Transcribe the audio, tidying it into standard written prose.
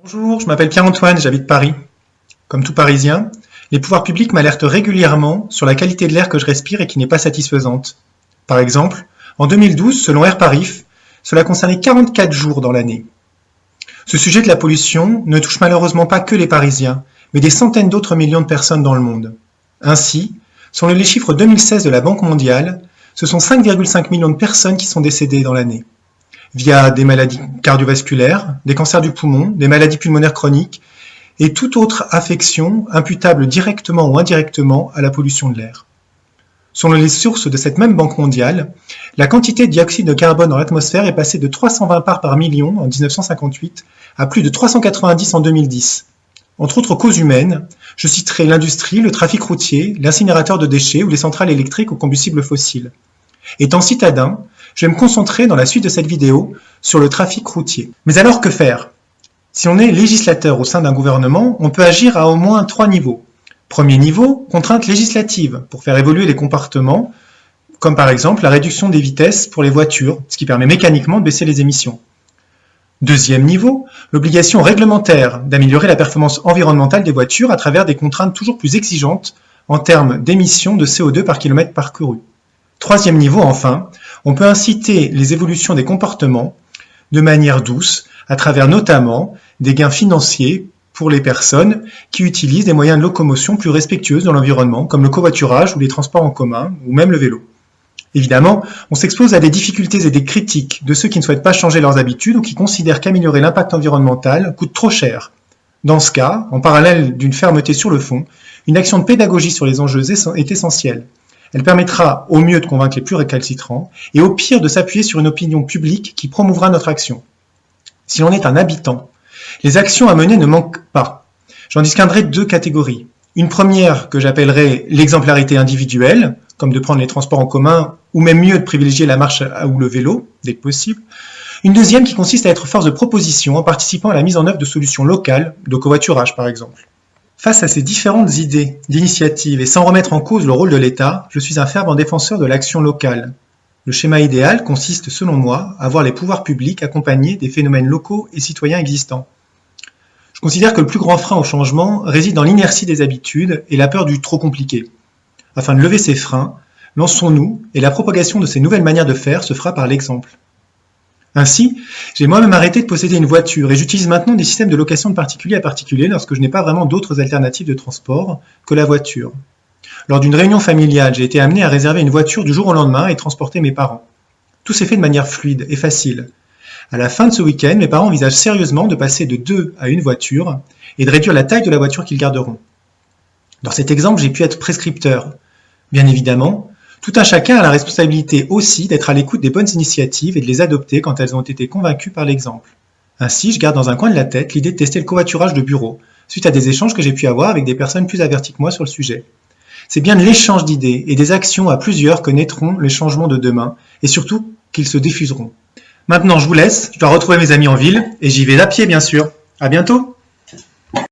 Bonjour, je m'appelle Pierre-Antoine, j'habite Paris. Comme tout Parisien, les pouvoirs publics m'alertent régulièrement sur la qualité de l'air que je respire et qui n'est pas satisfaisante. Par exemple, en 2012, selon Air Paris, cela concernait 44 jours dans l'année. Ce sujet de la pollution ne touche malheureusement pas que les Parisiens, mais des centaines d'autres millions de personnes dans le monde. Ainsi, selon les chiffres 2016 de la Banque mondiale, ce sont 5,5 millions de personnes qui sont décédées dans l'année, via des maladies cardiovasculaires, des cancers du poumon, des maladies pulmonaires chroniques et toute autre affection imputable directement ou indirectement à la pollution de l'air. Selon les sources de cette même Banque mondiale, la quantité de dioxyde de carbone dans l'atmosphère est passée de 320 parts par million en 1958 à plus de 390 en 2010. Entre autres causes humaines, je citerai l'industrie, le trafic routier, l'incinérateur de déchets ou les centrales électriques aux combustibles fossiles. Étant citadin, je vais me concentrer dans la suite de cette vidéo sur le trafic routier. Mais alors que faire? Si on est législateur au sein d'un gouvernement, on peut agir à au moins 3 niveaux. Premier niveau, contraintes législatives pour faire évoluer les comportements, comme par exemple la réduction des vitesses pour les voitures, ce qui permet mécaniquement de baisser les émissions. Deuxième niveau, l'obligation réglementaire d'améliorer la performance environnementale des voitures à travers des contraintes toujours plus exigeantes en termes d'émissions de CO2 par kilomètre parcouru. Troisième niveau, enfin, on peut inciter les évolutions des comportements de manière douce, à travers notamment des gains financiers pour les personnes qui utilisent des moyens de locomotion plus respectueux dans l'environnement, comme le covoiturage ou les transports en commun, ou même le vélo. Évidemment, on s'expose à des difficultés et des critiques de ceux qui ne souhaitent pas changer leurs habitudes ou qui considèrent qu'améliorer l'impact environnemental coûte trop cher. Dans ce cas, en parallèle d'une fermeté sur le fond, une action de pédagogie sur les enjeux est essentielle. Elle permettra au mieux de convaincre les plus récalcitrants et au pire de s'appuyer sur une opinion publique qui promouvra notre action. Si l'on est un habitant, les actions à mener ne manquent pas. J'en distinguerai 2 catégories. Une première que j'appellerai l'exemplarité individuelle, comme de prendre les transports en commun ou même mieux de privilégier la marche ou le vélo, dès que possible. Une deuxième qui consiste à être force de proposition en participant à la mise en œuvre de solutions locales, de covoiturage par exemple. Face à ces différentes idées, d'initiatives et sans remettre en cause le rôle de l'État, je suis un fervent défenseur de l'action locale. Le schéma idéal consiste, selon moi, à voir les pouvoirs publics accompagnés des phénomènes locaux et citoyens existants. Je considère que le plus grand frein au changement réside dans l'inertie des habitudes et la peur du trop compliqué. Afin de lever ces freins, lançons-nous et la propagation de ces nouvelles manières de faire se fera par l'exemple. Ainsi, j'ai moi-même arrêté de posséder une voiture et j'utilise maintenant des systèmes de location de particulier à particulier lorsque je n'ai pas vraiment d'autres alternatives de transport que la voiture. Lors d'une réunion familiale, j'ai été amené à réserver une voiture du jour au lendemain et transporter mes parents. Tout s'est fait de manière fluide et facile. À la fin de ce week-end, mes parents envisagent sérieusement de passer de 2 à 1 voiture et de réduire la taille de la voiture qu'ils garderont. Dans cet exemple, j'ai pu être prescripteur. Bien évidemment, tout un chacun a la responsabilité aussi d'être à l'écoute des bonnes initiatives et de les adopter quand elles ont été convaincues par l'exemple. Ainsi, je garde dans un coin de la tête l'idée de tester le covoiturage de bureau, suite à des échanges que j'ai pu avoir avec des personnes plus averties que moi sur le sujet. C'est bien de l'échange d'idées et des actions à plusieurs que naîtront les changements de demain, et surtout qu'ils se diffuseront. Maintenant, je vous laisse, je dois retrouver mes amis en ville, et j'y vais à pied bien sûr. À bientôt!